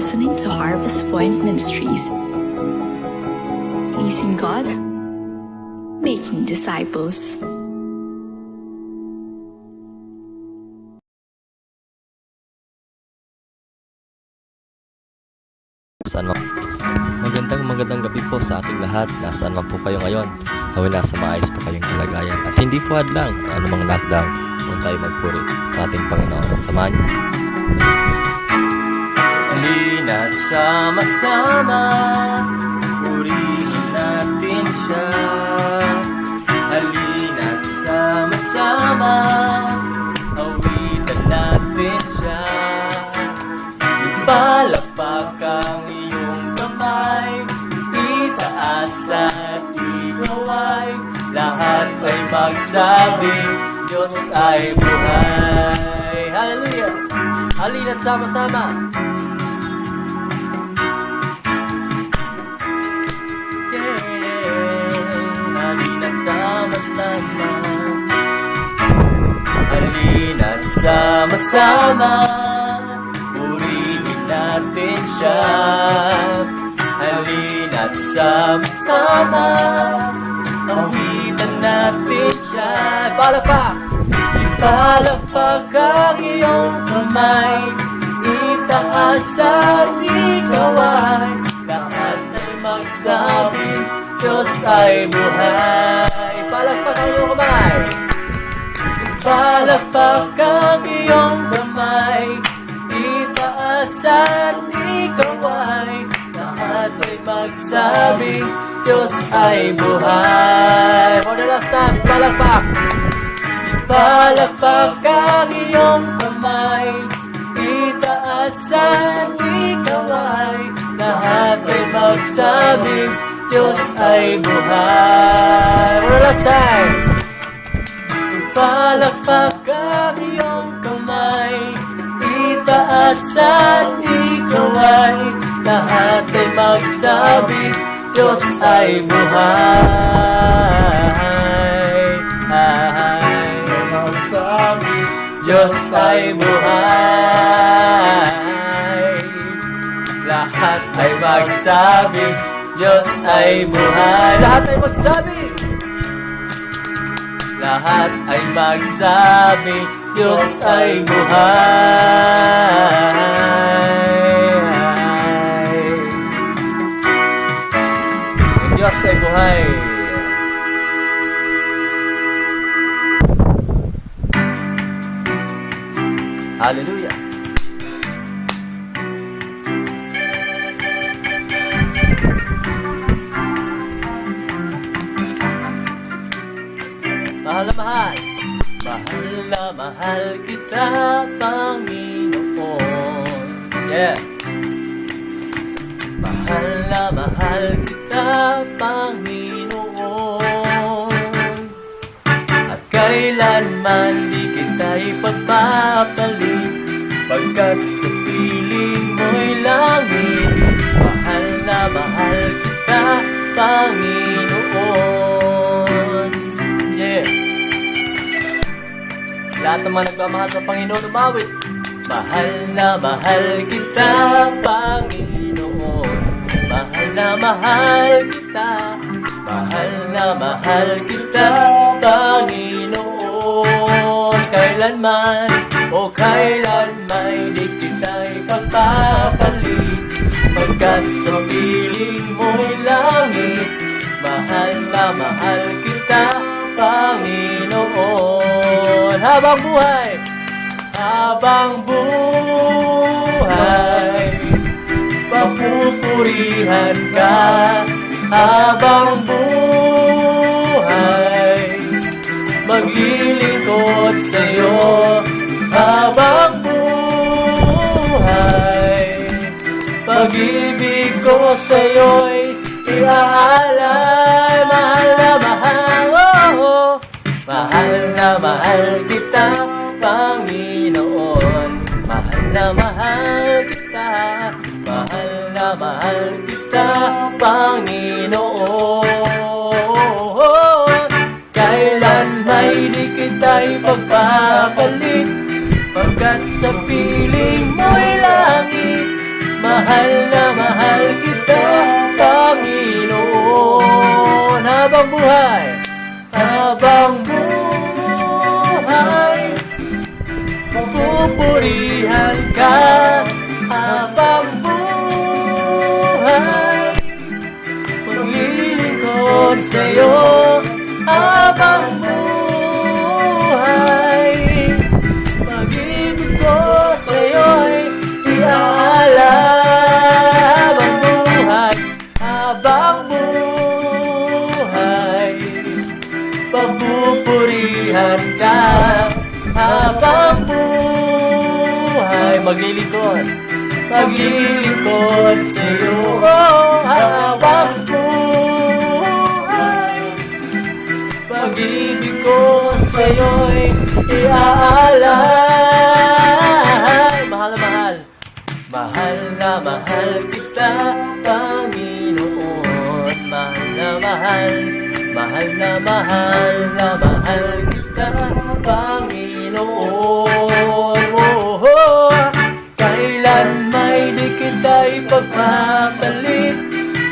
listening to Harvest Point Ministries. Pleasing God, making disciples. Magandang gabi po sa ating lahat. Nasaan man po kayo ngayon, naway nasa maayos po kayong kalagayan at hindi po hadlang anumang lockdown kung tayo magpuri sa ating Panginoon. Samahan niyo. Halina't sama-sama, purihin natin siya. Halina't sama-sama, awitan natin siya. Ipalakpak ang iyong kamay, itaas at ikaway. Lahat ay magsabi, Diyos ay buhay. Hallelujah! Halina't sama-sama. Halina't sama-sama, halina't sama-sama, purihin natin siya. Halina't sama-sama, awitan natin siya. Ipalakpak! Ipalakpak ang iyong kamay, itaas at ikaway. Lahat ay magsabi, Diyos ay buhay. Palakpak ang iyong kamay. Palakpak ang iyong kamay, itaas at ikaway. Lahat ay magsabi, Diyos ay buhay. For the last time, palakpak. Palakpak ang iyong kamay, itaas at ikaway. Lahat ay magsabi, Diyos ay buhay. For the last time. Palakpak ang iyong kamay, itaas at ikaway. Lahat ay magsabi, Diyos ay buhay. Magsabi, Diyos ay buhay. Lahat ay magsabi, Diyos ay buhay. Lahat ay magsabi. Lahat ay magsabi, Diyos ay buhay. Diyos ay buhay. Hallelujah. Mahal na mahal, mahal na mahal kita, Panginoon. Yeah. Mahal na mahal kita, Panginoon. At kailanman di kita ipagpapalit, pagkat sa piling mo'y langit. Mahal na mahal kita, Panginoon. Yeah. Lahat naman nagmamahal sa Panginoon umawit. Mahal na mahal kita, Panginoon. Mahal na mahal kita, mahal na mahal kita, Panginoon. Kailanman o kailanman di kita ipagpapalit, pagkat sa piling mo'y langit. Mahal na mahal kita, Panginoon. Habang buhay, habang buhay, papupurihan ka. Habang buhay, maglilingkod sa'yo. Habang buhay, pag-ibig ko sa'yo'y iaalay. Mahal na mahal, oh, mahal na mahal kita, Panginoon. Mahal na mahal kita, mahal na mahal kita, Panginoon. Kailan may di kita ipagpapalit, pagkat sa piling mo'y langit. mahal kita, Panginoon. Habang buhay, habang buhay, pupurihan ka. Habang buhay, maglilingkod sa'yo. Habang buhay, pag-ibig ko sa'yo'y iaalab. Habang buhay, habang buhay, pagpupurihan ka. Habang buhay, maglilingkod sa'yo. Habang buhay, pag-ibig ko sa'yo'y iaalay. Mahal na mahal, mahal na mahal kita, Panginoon. Mahal na mahal, mahal na mahal na mahal kita, Panginoon. Kailan may di kita'y pagpapalit,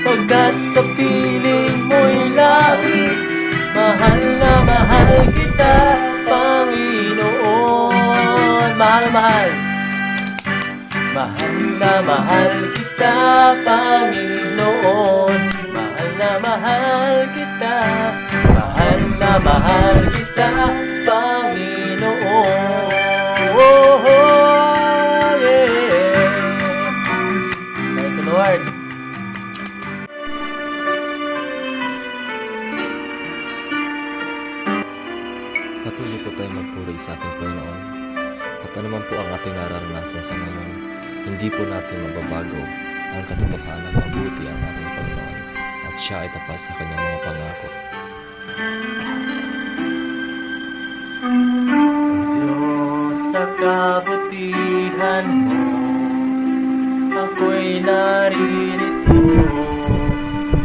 pagkat sa piling mo'y langit. Mahal na mahal kita, Panginoon. Mahal na mahal, mahal na mahal kita, Panginoon. Mahal na mahal kita, mahal na mahal kita, Panginoon. Thank you, Lord. Patuloy po tayo magpuri sa ating Panginoon. At ano man po ang ating nararanasan sa ngayon, hindi po natin mababago ang katotohanan na mabuti ang ating Panginoon at siya ay tapat sa kanyang mga pangako. Diyos, sa kabutihan mo, ako'y naririto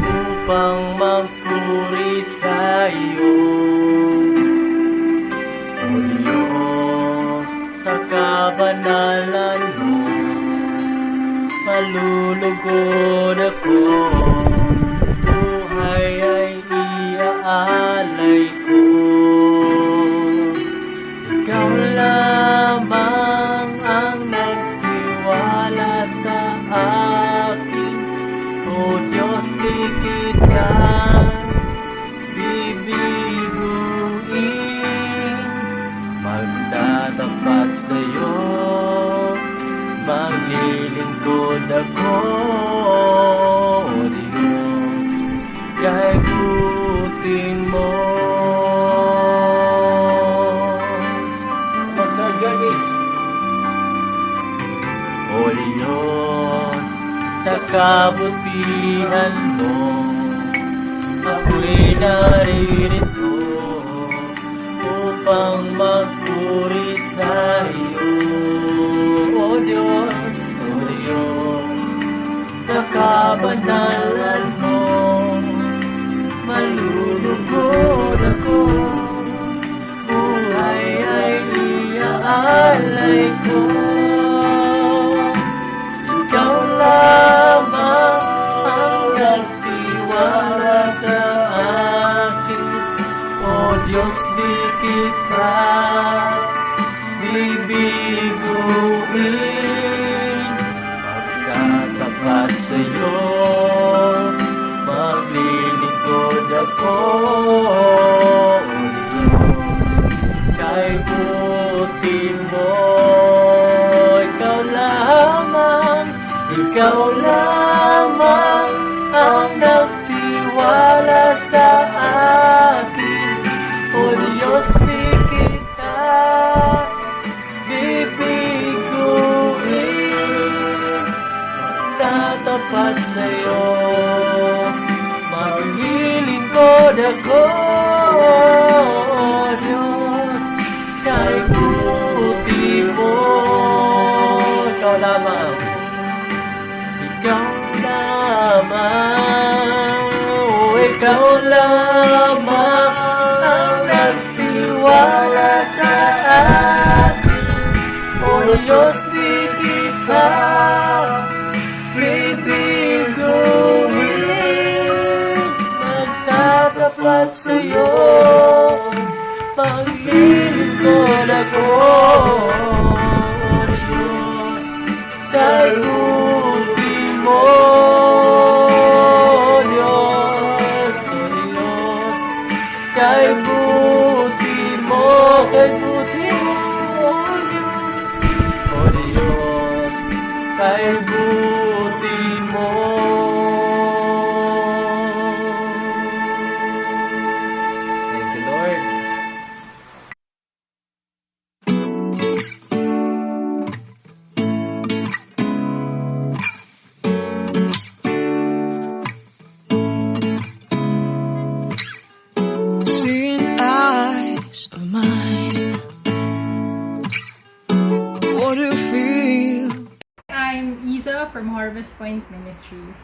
upang magpuri sa iyo. O Diyos, sa kabanalan mo, malulugod ako. Buhay ay iaalay ko. Ikaw lamang ang nagtiwala sa akin. O Diyos, di kita bibiguin. Magtatapat sa'yo, maglilingkod ako. O Diyos, kay buting mo. O Diyos, sa kabutihan mo, ako'y naririto upang magpuri sa iyo. O Diyos, sa kabanalan mo, malulugod ako. Buhay ay iaalay ko. Ikaw lamang ang nagtiwala sa akin. O Diyos, di kita bibiguin. Magtatapat sa'yo, maglilingkod ako. O Diyos, kay buti mo. Ikaw lamang ang nagtiwala sa akin. O Diyos, di kita bibiguin. Tatapat sa'yo, maglilingkod ako. O Diyos, kay buti mo. Ikaw lamang, ikaw lamang, ikaw lamang ang nagtiwala sa akin. O Diyos, di kita at sa'yo maglilingkod ako. Diyos, kay buti mo, Diyos, Diyos, kay buti mo, kay buti mo, Diyos, Diyos, kay buti mo. Thank you, Lord. Seeing eyes of mine, what do you feel? I'm Isa from Harvest Point Ministries.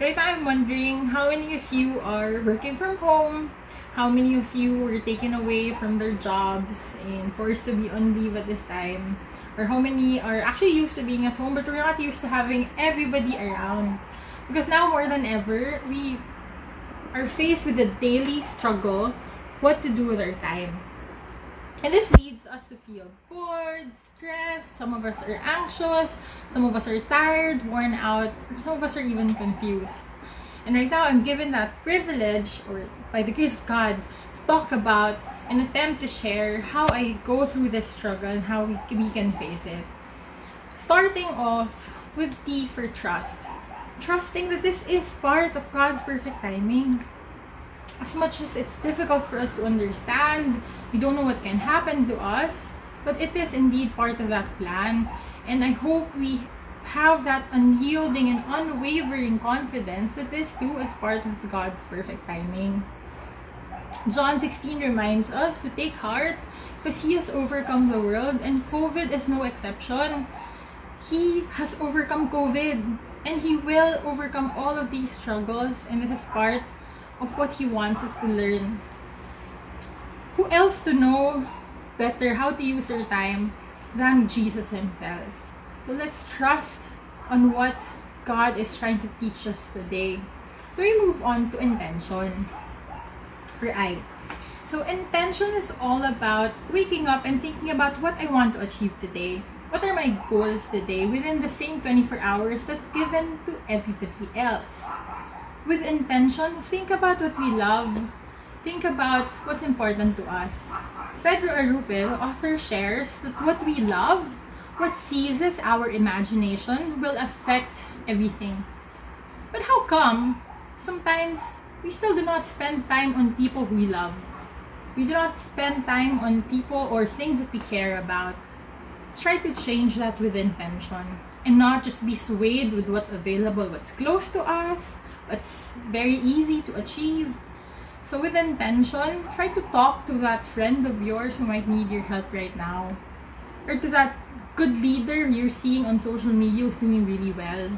Right now, I'm wondering how many of you are working from home, how many of you were taken away from their jobs and forced to be on leave at this time, or how many are actually used to being at home but we're not used to having everybody around. Because now more than ever, we are faced with the daily struggle what to do with our time. And this leads us to feel bored, stressed, some of us are anxious, some of us are tired, worn out, or some of us are even confused. And right now I'm given that privilege, or by the grace of God, to talk about and attempt to share how I go through this struggle and how we can face it. Starting off with T for trust. Trusting that this is part of God's perfect timing. As much as it's difficult for us to understand, we don't know what can happen to us, but it is indeed part of that plan. And I hope we have that unyielding and unwavering confidence that this too is part of God's perfect timing. John 16 reminds us to take heart because He has overcome the world, and COVID is no exception. He has overcome COVID, and He will overcome all of these struggles, and this is part of what He wants us to learn. Who else to know better how to use our time than Jesus Himself? So let's trust on what God is trying to teach us today. So we move on to intention for I. So intention is all about waking up and thinking about what I want to achieve today. What are my goals today within the same 24 hours that's given to everybody else? With intention, think about what we love. Think about what's important to us. Pedro Arupel, author, shares that what we love, what seizes our imagination, will affect everything. But how come sometimes we still do not spend time on people we love? We do not spend time on people or things that we care about. Let's try to change that with intention and not just be swayed with what's available, what's close to us, what's very easy to achieve. So with intention, try to talk to that friend of yours who might need your help right now, or to that good leader you're seeing on social media who's doing really well.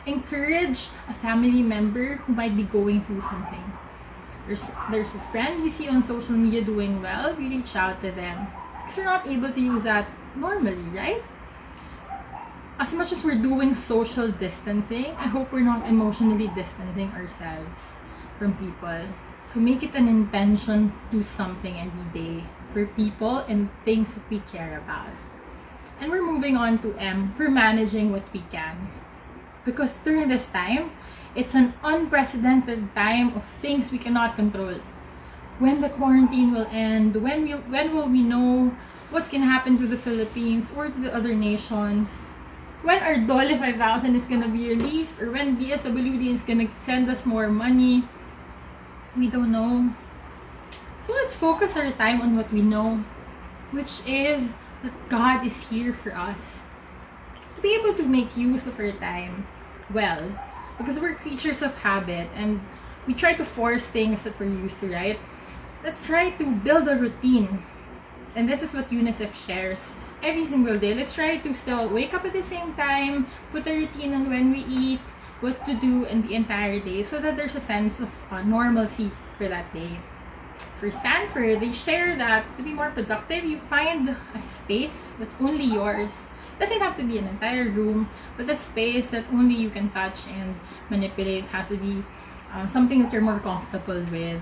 Encourage a family member who might be going through something. There's a friend you see on social media doing well, you reach out to them. Because you're not able to use that normally, right? As much as we're doing social distancing, I hope we're not emotionally distancing ourselves from people. So make it an intention to do something every day for people and things that we care about. And we're moving on to M for managing what we can. Because during this time, it's an unprecedented time of things we cannot control. When the quarantine will end, when will we know what's gonna happen to the Philippines or to the other nations? When our Dole 5,000 is gonna be released, or when DSWD is gonna send us more money, we don't know. So let's focus our time on what we know, which is that God is here for us. To be able to make use of our time well, because we're creatures of habit and we try to force things that we're used to, right? Let's try to build a routine. And this is what UNICEF shares every single day. Let's try to still wake up at the same time, put a routine on when we eat, what to do in the entire day, so that there's a sense of normalcy for that day. For Stanford, they share that to be more productive, you find a space that's only yours. It doesn't have to be an entire room, but a space that only you can touch and manipulate. It has to be something that you're more comfortable with.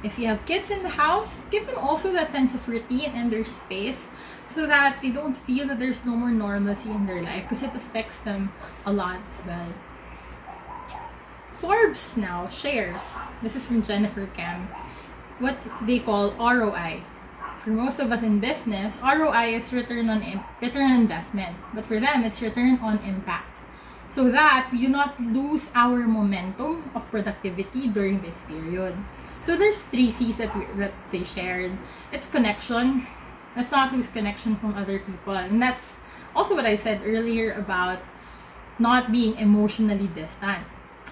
If you have kids in the house, give them also that sense of routine and their space so that they don't feel that there's no more normalcy in their life, because it affects them a lot as well. Forbes now shares, this is from Jennifer Cam, what they call ROI. For most of us in business, ROI is return on investment, but for them it's return on impact, so that we do not lose our momentum of productivity during this period. So there's 3 C's that they shared. It's connection. Let's not lose connection from other people, and that's also what I said earlier about not being emotionally distant.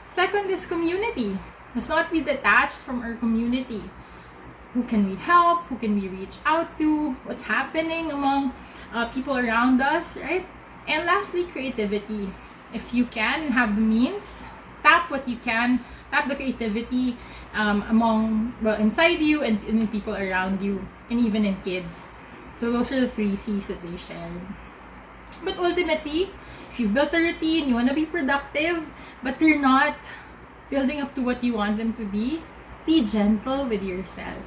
Second is community. Let's not be detached from our community. Who can we help? Who can we reach out to? What's happening among people around us, right? And lastly, creativity. If you can have the means, tap what you can, tap the creativity inside you and in people around you, and even in kids. So those are the 3 C's that they shared. But ultimately, if you've built a routine, you want to be productive, but you're not building up to what you want them to be gentle with yourself.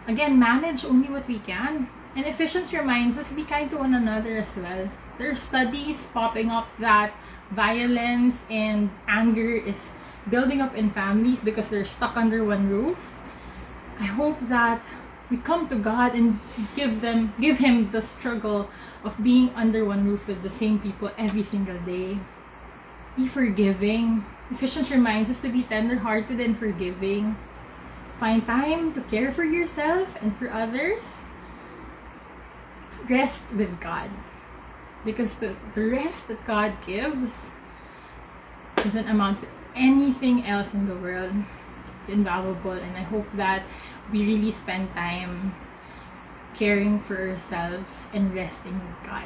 Again, manage only what we can. And efficiency reminds us, be kind to one another as well. There are studies popping up that violence and anger is building up in families because they're stuck under one roof. I hope that we come to God and give Him the struggle of being under one roof with the same people every single day. Be forgiving. Efficiency reminds us to be tender-hearted and forgiving. Find time to care for yourself and for others. Rest with God. Because the rest that God gives doesn't amount to anything else in the world. It's invaluable, and I hope that we really spend time caring for ourselves and resting with God.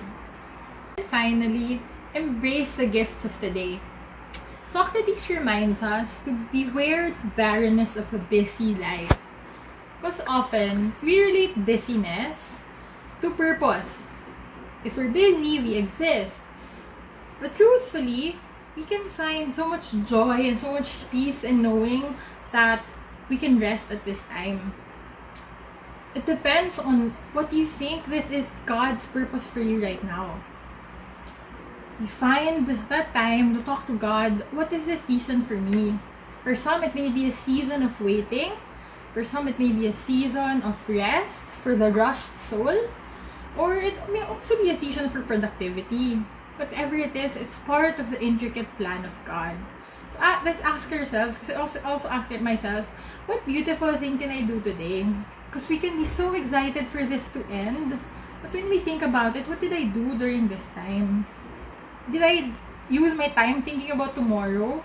And finally, embrace the gifts of today. Socrates reminds us to beware the barrenness of a busy life. Because often, we relate busyness to purpose. If we're busy, we exist. But truthfully, we can find so much joy and so much peace in knowing that we can rest at this time. It depends on what you think this is God's purpose for you right now. You find that time to talk to God. What is this season for me? For some, it may be a season of waiting. For some, it may be a season of rest for the rushed soul. Or it may also be a season for productivity. Whatever it is, it's part of the intricate plan of God. So let's ask ourselves, because I also ask it myself, what beautiful thing can I do today? Because we can be so excited for this to end. But when we think about it, what did I do during this time? Did I use my time thinking about tomorrow?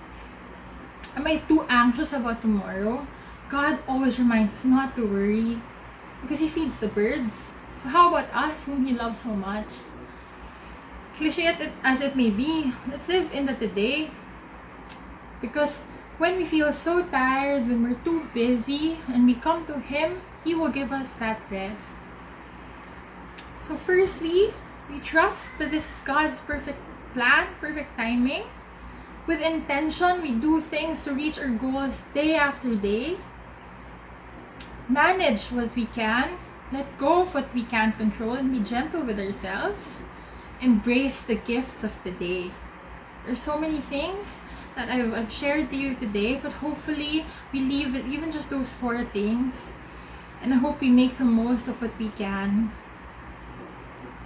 Am I too anxious about tomorrow? God always reminds us not to worry because He feeds the birds. So how about us whom He loves so much? Cliche as it may be, let's live in the today. Because when we feel so tired, when we're too busy, and we come to Him, He will give us that rest. So firstly, we trust that this is God's perfect plan, perfect timing. With intention, we do things to reach our goals day after day. Manage what we can, let go of what we can't control, and be gentle with ourselves. Embrace the gifts of today. There's so many things that I've shared to you today, but hopefully we leave it, even just those 4 things. And I hope we make the most of what we can.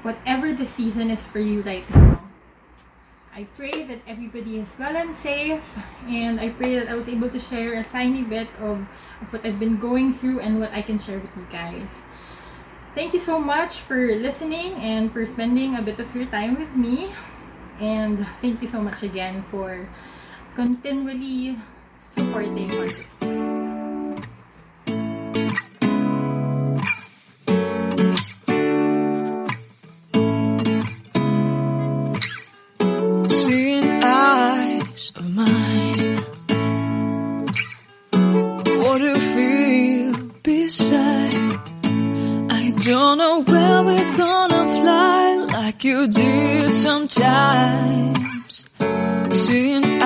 Whatever the season is for you right now. I pray that everybody is well and safe, and I pray that I was able to share a tiny bit of what I've been going through and what I can share with you guys. Thank you so much for listening and for spending a bit of your time with me. And thank you so much again for continually supporting Harvest. Seeing eyes of mine, what do you feel beside? I don't know where we're gonna fly like you did sometimes. Seeing